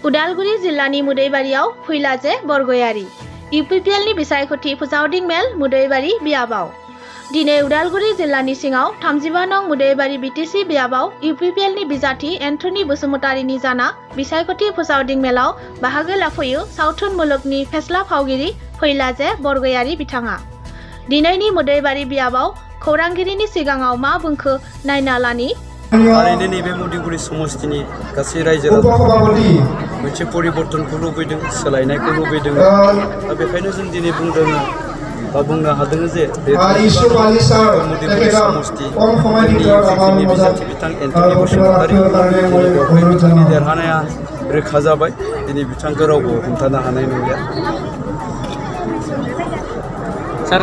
उदालगुरि जिल्लानि मुदैबारियाव फैलाजे बरगयारि इउपिपिएलनि बिसायख'थि फोसावदिं मेल मुदैबारि बियाबाव दिनै उदालगुरि जिल्लानि सिङाव 35 नं मुदैबारि बिटिसि बियाबाव इउपिपिएलनि बिजाथि एन्थनी बसुमतारिनि जाना बिसायख'थि फोसावदिं मेलाव बाहागो लाफैयो सावथुन मुलुगनि फेस्ला फावगिरि फैलाजे बरगयारि बिथाङा दिनैनि मुदैबारि बियाबाव खौरांगिरिनि सिगाङाव मा बुंखो नायना लानि थारैनो नैबे मुदैगुरि समस्तिनि गासै रायजो राजाफोरा मोनसे परिबर्तनखौ लुबैदों सोलायनायखौ लुबैदों दा बेखायनो जों दिनै बुंदों बा बुंनो हादों जे बे मुदैगुरि समस्ति जोंनि बिजाथि बिथां एन्थनी बसुमतारि बेवहाय बिथांनि देरहानाया रोखा जाबाय दिनै बिथांखौ रावबो हमथानो हानाय नंलिया सार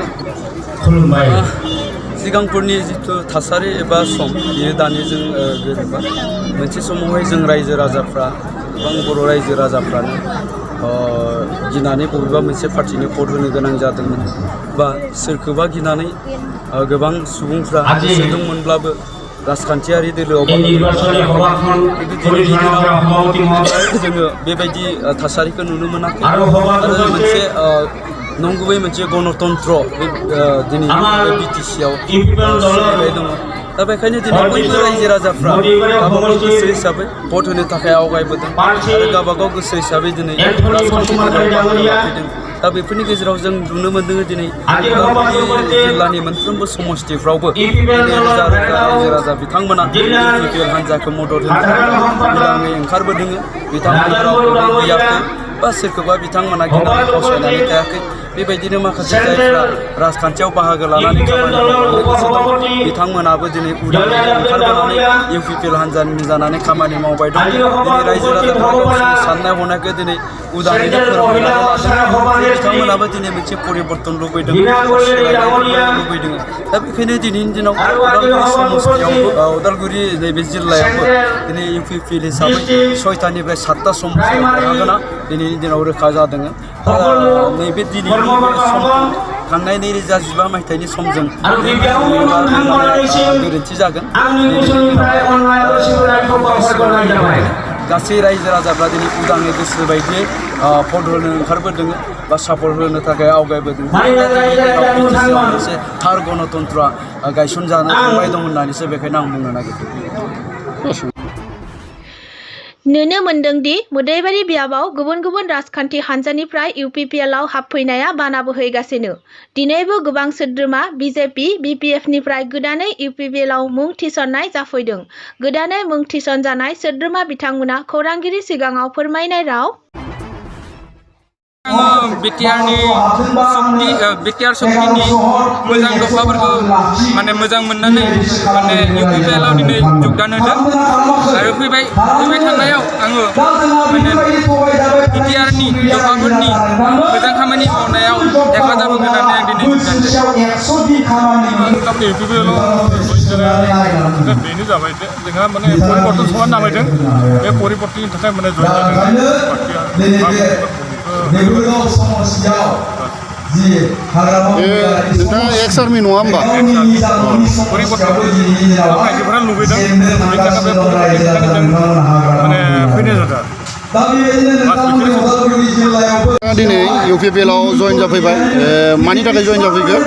खुलुमबाय सिगांफोरनि जिथु थासारि एबा सम बियो दानिजों गोरोबा मोनसे समावहाय जों रायजो राजाफ्रा गोबां बर' रायजो राजाफ्रानो गिनानै बबेबा मोनसे पार्टिनो भट होनो गोनां जादोंमोन बा सोरखौबा गिनानै गोबां सुबुंफ्रा सोदोंमोनब्लाबो राजखान्थियारि दोलोआव जोङो बेबायदि थासारिखौ नुनो मोनाखै आरो मोनसे नंगुबै मोनसे गणतन्त्र दिनै बिटिसिआव सोलिबाय दङ दा बेखायनो दिनै बयबो रायजो राजाफ्रा गावबागाव गोसो हिसाबै भट होनो थाखाय आवगायबोदों आरो गावबागाव गोसो हिसाबै दिनै राजखान्थि फैदों दा बेफोरनि गेजेराव जों नुनो मोन्दों दिनै जिल्लानि मोनफ्रोमबो समस्तिफ्रावबो रोजा रोजा रायजो राजा बिथांमोना इउपिपिएल हान्जाखौ मदद होनो थाखाय उदाङै ओंखारबोदों बिथांमोना रावखौबो गियाखै बा सोरखौबा बिथांमोना गिनानै फावसायनानै थायाखै बेबायदिनो माखासे जायफ्रा राजखान्थियाव बाहागो लानानै खामानि मावनो गोसो दं बिथांमोनाबो दिनै उदाङै ओंखारबोनानै इउपिपिएल हान्जानि जानानै खामानि मावबाय दं दिनै रायजो राजाफ्रा गावसोरनि साननाय हनायखौ दिनै उदाङैनो फोरमायनानै लादों बिथांमोनाबो दिनै मोनसे परिबर्तन लुबैदों लुबैदों दा बेखायनो दिनैनि दिनाव उदालगुरि समस्तियावबो उदालगुरि नैबे जिल्लायावबो दिनै इउपिपिएल हिसाबै 6टानिफ्राय 7टा समस्तियाव देरहागोना दिनैनि दिनाव रोखा जादों नैबे दिनैनि समखौ थांनाय 2015 मायथाइनि समजों गोरोन्थि जागोन गासै रायजो राजाफ्रा दिनै उदाङै गोसो बायदियै भट होनो ओंखारबोदों बा सापर्ट होनो थाखाय आवगायबोदों मोनसे थार गणतन्त्रआ गायसनजानो थांबाय दं होननानैसो बेखायनो आं बुंनो नागिरदों नुनो मोन्दोंदि मुदैबारि बियाबाव गुबुन गुबुन राजखान्थि हान्जानिफ्राय इउपिपिएलआव हाबफैनाया बाना बोहैगासिनो दिनैबो गोबां सोद्रोमा बिजेपि बिपिएफनिफ्राय गोदानै इउपिपिएलआव मुं थिसननाय जाफैदों गोदानै मुं थिसनजानाय सोद्रोमा बिथांमोना खौरांगिरि सिगाङाव फोरमायनाय राव बिटिआर सक्तिनि मोजां दफाफोरखौ माने मोजां मोननानै माने इउपिपिएलआव दिनै योगदान होदों आरो फैबाय थानायाव आङो माने बिटिआरनि दफाफोरनि मोजां खामानि मावनायाव हेफाजाब होगोन होननानै आं दिनै इउपिपिएलआव बेनो जाबाय जोंहा माने परिबर्तन समान नामायदों बे परिबर्तननि थाखाय माने जइन नोंथाङा एक्स आर्मि नङा होमबा आइजोफोरा लुबैदों बेनि थाखाय बे माने फैनाय जादों दिनै इउपिपिएलआव जइन जाफैबाय मानि थाखाय जइन जाफैखो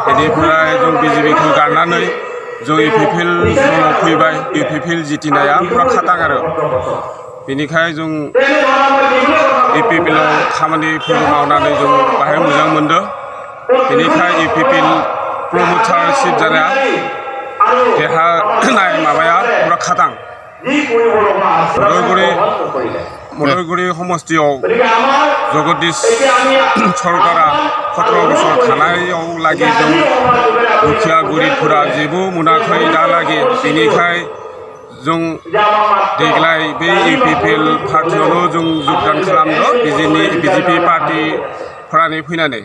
बेनिफ्राय जों बिजेपिखौ गारनानै जों इउपिपिएल दलाव फैबाय इउपिपिएल जितिनाया पुरा खाटां आरो बेनिखाय जों इउपिपिएलआव खामानिफोर मावनानै जों बाहाय मोजां मोनदों बेनिखाय इउपिपिएल प्रमटारशिप जानाया देरहानाय माबाया पुरा खाटां मुदैगुरि समस्तियाव जगदीश सरकारा 17 बोसोर थानायाव लागि जों दुखिया गरिबफोरा जेबो मोनाखै दालागि बेनिखाय जों देग्लाय बे इउपिपिएल पार्टियावनो जों योगदान खालामदों बिजेपि पार्टिफोरानो फैनानै